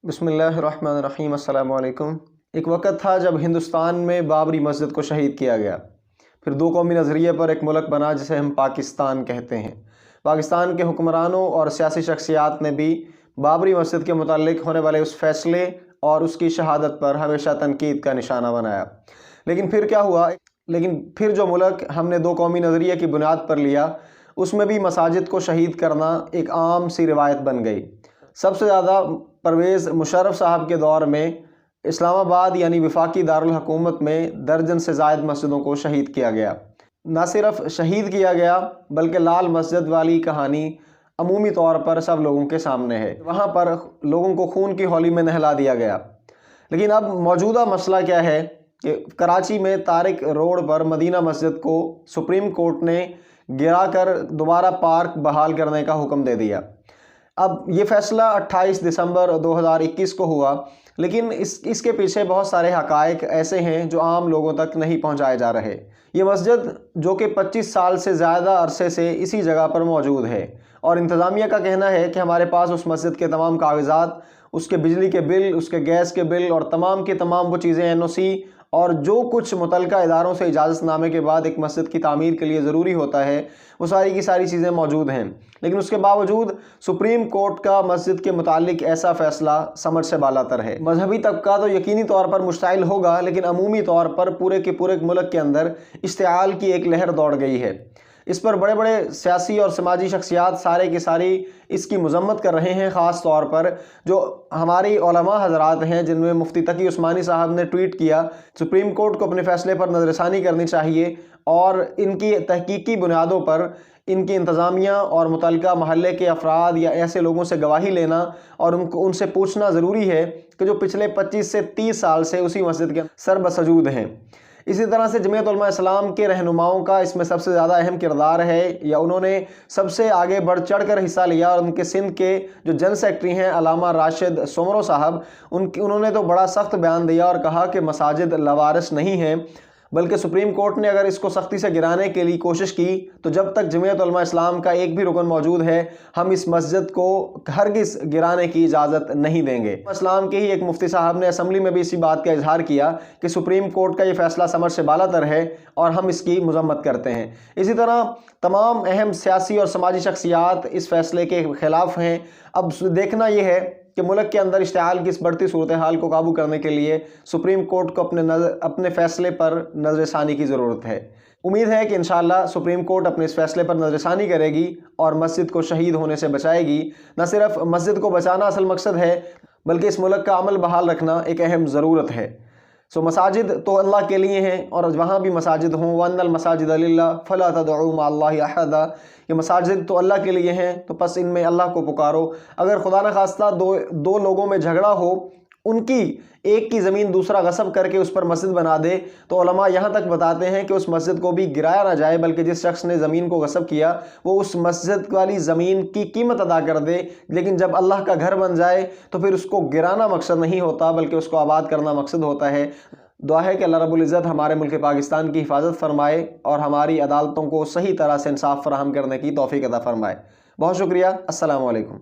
بسم اللہ الرحمن الرحیم، السلام علیکم۔ ایک وقت تھا جب ہندوستان میں بابری مسجد کو شہید کیا گیا، پھر دو قومی نظریے پر ایک ملک بنا جسے ہم پاکستان کہتے ہیں۔ پاکستان کے حکمرانوں اور سیاسی شخصیات نے بھی بابری مسجد کے متعلق ہونے والے اس فیصلے اور اس کی شہادت پر ہمیشہ تنقید کا نشانہ بنایا۔ لیکن پھر کیا ہوا؟ پھر جو ملک ہم نے دو قومی نظریے کی بنیاد پر لیا، اس میں بھی مساجد کو شہید کرنا ایک عام سی روایت بن گئی۔ سب سے زیادہ پرویز مشرف صاحب کے دور میں اسلام آباد یعنی وفاقی دارالحکومت میں درجن سے زائد مسجدوں کو شہید کیا گیا۔ نہ صرف شہید کیا گیا بلکہ لال مسجد والی کہانی عمومی طور پر سب لوگوں کے سامنے ہے۔ وہاں پر لوگوں کو خون کی ہولی میں نہلا دیا گیا۔ لیکن اب موجودہ مسئلہ کیا ہے کہ کراچی میں طارق روڈ پر مدینہ مسجد کو سپریم کورٹ نے گرا کر دوبارہ پارک بحال کرنے کا حکم دے دیا۔ اب یہ فیصلہ 28 دسمبر 2021 کو ہوا، لیکن اس کے پیچھے بہت سارے حقائق ایسے ہیں جو عام لوگوں تک نہیں پہنچائے جا رہے۔ یہ مسجد جو کہ 25 سال سے زیادہ عرصے سے اسی جگہ پر موجود ہے، اور انتظامیہ کا کہنا ہے کہ ہمارے پاس اس مسجد کے تمام کاغذات، اس کے بجلی کے بل، اس کے گیس کے بل اور تمام کی تمام وہ چیزیں NOC اور جو کچھ متعلقہ اداروں سے اجازت نامے کے بعد ایک مسجد کی تعمیر کے لیے ضروری ہوتا ہے، وہ ساری کی ساری چیزیں موجود ہیں۔ لیکن اس کے باوجود سپریم کورٹ کا مسجد کے متعلق ایسا فیصلہ سمجھ سے بالاتر ہے۔ مذہبی طبقہ تو یقینی طور پر مشتعل ہوگا، لیکن عمومی طور پر پورے کے پورے ملک کے اندر اشتعال کی ایک لہر دوڑ گئی ہے۔ اس پر بڑے بڑے سیاسی اور سماجی شخصیات سارے کی ساری اس کی مذمت کر رہے ہیں، خاص طور پر جو ہماری علماء حضرات ہیں، جن میں مفتی تقی عثمانی صاحب نے ٹویٹ کیا سپریم کورٹ کو اپنے فیصلے پر نظر ثانی کرنی چاہیے اور ان کی تحقیقی بنیادوں پر ان کی انتظامیہ اور متعلقہ محلے کے افراد یا ایسے لوگوں سے گواہی لینا اور ان سے پوچھنا ضروری ہے کہ جو پچھلے 25 سے 30 سال سے اسی مسجد کے سر بسجود ہیں۔ اسی طرح سے جمعیت علماء اسلام کے رہنماؤں کا اس میں سب سے زیادہ اہم کردار ہے، یا انہوں نے سب سے آگے بڑھ چڑھ کر حصہ لیا، اور ان کے سندھ کے جو جنرل سیکرٹری ہیں علامہ راشد سومرو صاحب، انہوں نے تو بڑا سخت بیان دیا اور کہا کہ مساجد لوارث نہیں ہیں، بلکہ سپریم کورٹ نے اگر اس کو سختی سے گرانے کے لیے کوشش کی تو جب تک جمعیت علماء اسلام کا ایک بھی رکن موجود ہے، ہم اس مسجد کو ہرگز گرانے کی اجازت نہیں دیں گے۔ اسلام کے ہی ایک مفتی صاحب نے اسمبلی میں بھی اسی بات کا اظہار کیا کہ سپریم کورٹ کا یہ فیصلہ سمجھ سے بالاتر ہے اور ہم اس کی مذمت کرتے ہیں۔ اسی طرح تمام اہم سیاسی اور سماجی شخصیات اس فیصلے کے خلاف ہیں۔ اب دیکھنا یہ ہے کہ ملک کے اندر اشتعال کی اس بڑھتی صورتحال کو قابو کرنے کے لیے سپریم کورٹ کو اپنے فیصلے پر نظر ثانی کی ضرورت ہے۔ امید ہے کہ انشاءاللہ سپریم کورٹ اپنے اس فیصلے پر نظر ثانی کرے گی اور مسجد کو شہید ہونے سے بچائے گی۔ نہ صرف مسجد کو بچانا اصل مقصد ہے، بلکہ اس ملک کا امن بحال رکھنا ایک اہم ضرورت ہے۔ مساجد تو اللہ کے لیے ہیں، اور وہاں بھی مساجد ہوں، وَأَنَّ الْمَسَاجِدَ لِلَّهِ فَلَا تَدْعُوا مَعَ اللَّهِ أَحَدًا، یہ مساجد تو اللہ کے لیے ہیں تو پس ان میں اللہ کو پکارو۔ اگر خدا نخواستہ دو لوگوں میں جھگڑا ہو، ان کی ایک کی زمین دوسرا غصب کر کے اس پر مسجد بنا دے، تو علماء یہاں تک بتاتے ہیں کہ اس مسجد کو بھی گرایا نہ جائے، بلکہ جس شخص نے زمین کو غصب کیا وہ اس مسجد والی زمین کی قیمت ادا کر دے۔ لیکن جب اللہ کا گھر بن جائے تو پھر اس کو گرانا مقصد نہیں ہوتا، بلکہ اس کو آباد کرنا مقصد ہوتا ہے۔ دعا ہے کہ اللہ رب العزت ہمارے ملک پاکستان کی حفاظت فرمائے اور ہماری عدالتوں کو صحیح طرح سے انصاف فراہم کرنے کی توفیق عطا فرمائے۔ بہت شکریہ، السلام علیکم۔